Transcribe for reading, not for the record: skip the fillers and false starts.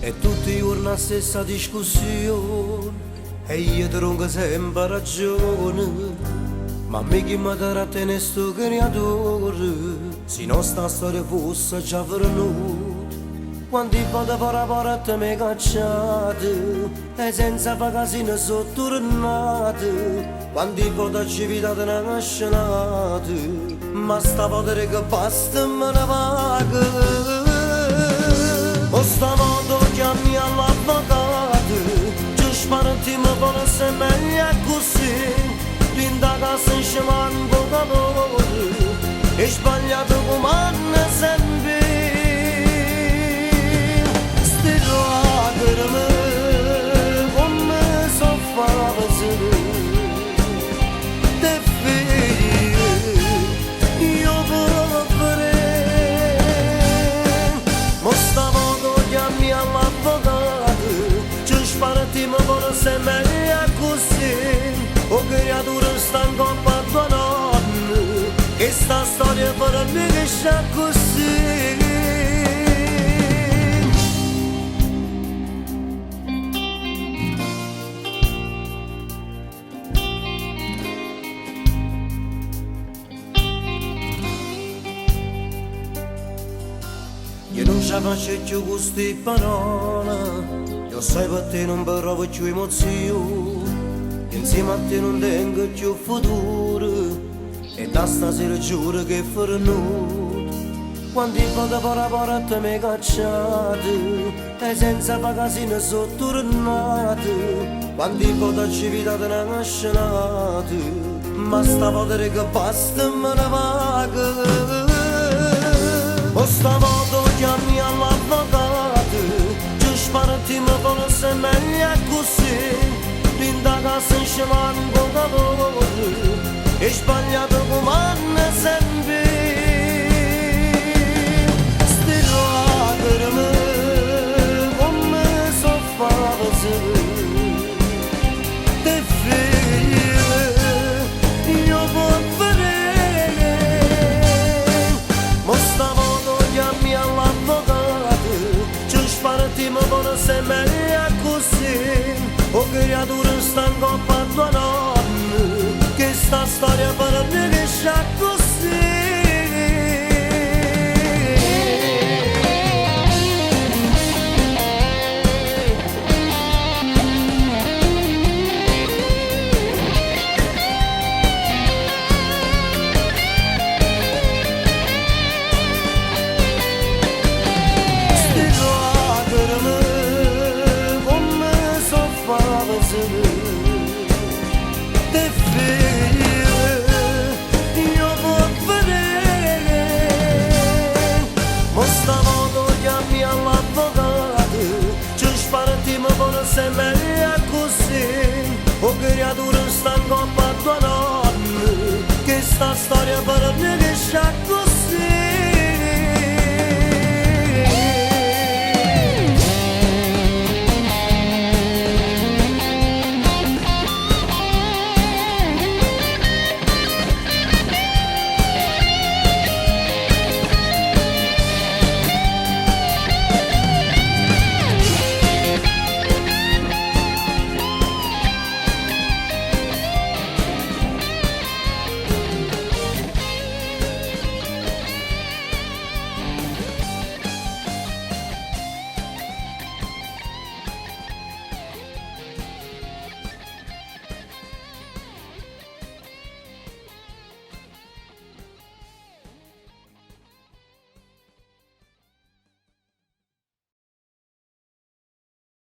E tutti i giorni la stessa discussione e io tronco sempre ragione. Ma me chi mi darà tenere sto creatore se nostra storia fosse già venuta? Quanti volte per te mi cacciate e senza vacanze sono tornate. Quanti volte ci vidate una cascinata ma sta volta che basta me ne vaga. O stavolta chiami all'avvocato ci sparati mi volesse meglio così. L'indaga se scimango calore e sbagliato come sempre. Sti lacrime come so false te figlie io vorrei. Ma stavolta chiami all'avvocato ci sparati mi volesse meglio così. O creatura sta in coppa a tua nonna e sta storia per me che c'è così. Io non ci faccio più queste parole, io sai per te non provo più emozioni. Insieme a te non tengo più futuro e da stasera giuro che farò nulla. Quanti volte per te mi cacciate e senza vacanze sono tornate. Quanti volte ci vidate una cascinata ma stavolta che basta me ne vaga. O stavolta chiami all'avvocato ci sparati mi volesse meglio così. L'indaga se scimango calore e sbagliato come sempre. Sti lacrime come so false te figlie io vorrei. Ma stavolta chiami all'avvocato ci sparati mi volesse meglio così. O creatura sta in coppa a tua nonna che sta storia per me che c'è così. Te figlie io vorrei. Ma stavolta chiami all'avvocato ci sparati mi volesse meglio